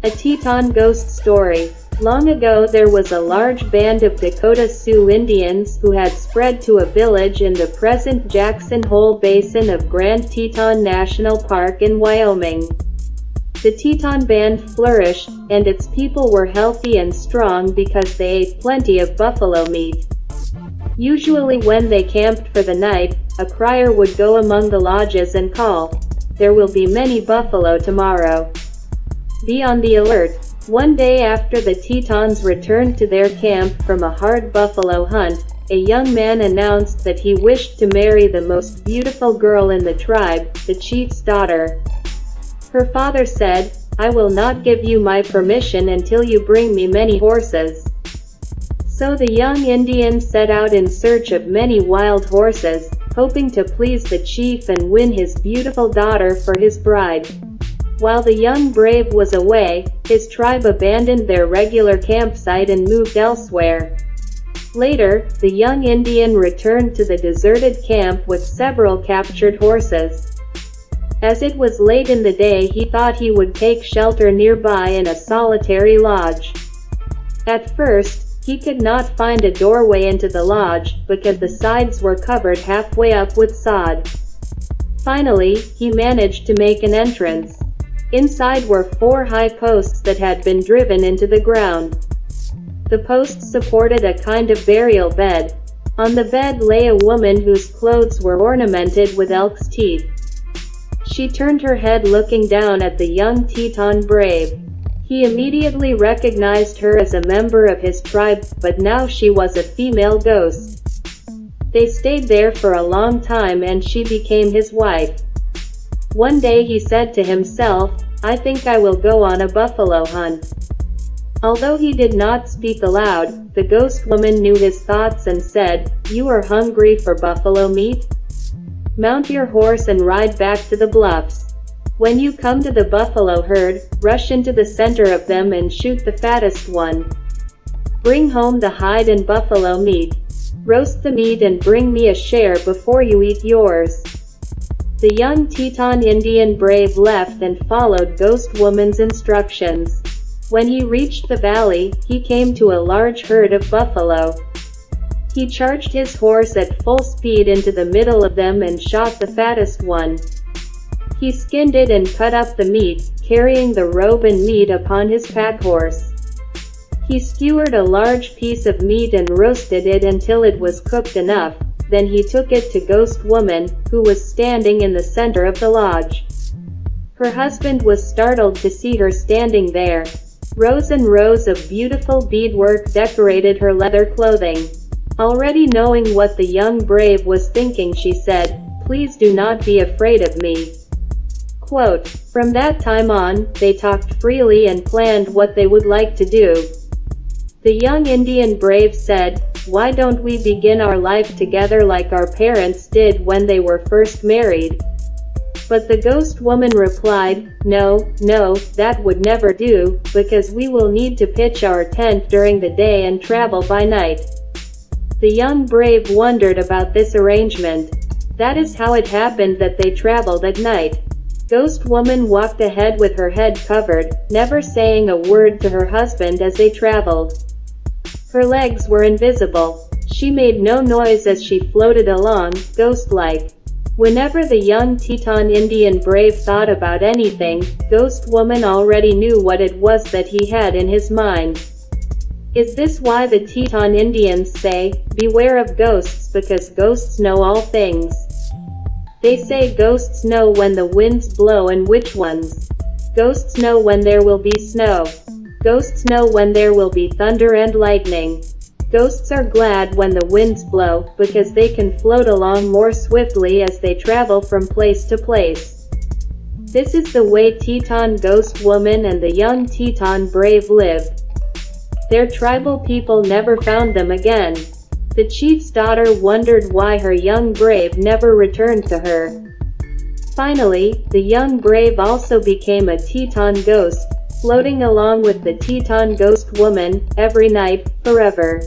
A Telon Ghost Story. Long ago there was a large band of Dakota Sioux Indians who had spread to a village in the present Jackson Hole Basin of Grand Teton National Park in Wyoming. The Teton band flourished, and its people were healthy and strong because they ate plenty of buffalo meat. Usually when they camped for the night, a crier would go among the lodges and call, "There will be many buffalo tomorrow. Be on the alert." One day after the Tetons returned to their camp from a hard buffalo hunt, a young man announced that he wished to marry the most beautiful girl in the tribe, the chief's daughter. Her father said, "I will not give you my permission until you bring me many horses." So the young Indian set out in search of many wild horses, hoping to please the chief and win his beautiful daughter for his bride. While the young brave was away, his tribe abandoned their regular campsite and moved elsewhere. Later, the young Indian returned to the deserted camp with several captured horses. As it was late in the day, he thought he would take shelter nearby in a solitary lodge. At first, he could not find a doorway into the lodge, because the sides were covered halfway up with sod. Finally, he managed to make an entrance. Inside were 4 high posts that had been driven into the ground. The posts supported a kind of burial bed. On the bed lay a woman whose clothes were ornamented with elk's teeth. She turned her head looking down at the young Teton brave. He immediately recognized her as a member of his tribe, but now she was a female ghost. They stayed there for a long time and she became his wife. One day he said to himself, "I think I will go on a buffalo hunt." Although he did not speak aloud, the ghost woman knew his thoughts and said, "You are hungry for buffalo meat? Mount your horse and ride back to the bluffs. When you come to the buffalo herd, rush into the center of them and shoot the fattest one. Bring home the hide and buffalo meat. Roast the meat and bring me a share before you eat yours." The young Teton Indian brave left and followed Ghost Woman's instructions. When he reached the valley, he came to a large herd of buffalo. He charged his horse at full speed into the middle of them and shot the fattest one. He skinned it and cut up the meat, carrying the robe and meat upon his pack horse. He skewered a large piece of meat and roasted it until it was cooked enough. Then he took it to Ghost Woman, who was standing in the center of the lodge. Her husband was startled to see her standing there. Rows and rows of beautiful beadwork decorated her leather clothing. Already knowing what the young brave was thinking, she said, "Please do not be afraid of me." Quote, "From that time on, they talked freely and planned what they would like to do." The young Indian brave said, "Why don't we begin our life together like our parents did when they were first married?" But the ghost woman replied, "No, that would never do, because we will need to pitch our tent during the day and travel by night." The young brave wondered about this arrangement. That is how it happened that they traveled at night. Ghost Woman walked ahead with her head covered, never saying a word to her husband as they traveled. Her legs were invisible. She made no noise as she floated along, ghost-like. Whenever the young Teton Indian brave thought about anything, Ghost Woman already knew what it was that he had in his mind. Is this why the Teton Indians say, "Beware of ghosts," because ghosts know all things? They say ghosts know when the winds blow and which ones. Ghosts know when there will be snow. Ghosts know when there will be thunder and lightning. Ghosts are glad when the winds blow, because they can float along more swiftly as they travel from place to place. This is the way Teton Ghost Woman and the young Teton brave lived. Their tribal people never found them again. The chief's daughter wondered why her young brave never returned to her. Finally, the young brave also became a Teton ghost, floating along with the Teton Ghost Woman, every night, forever.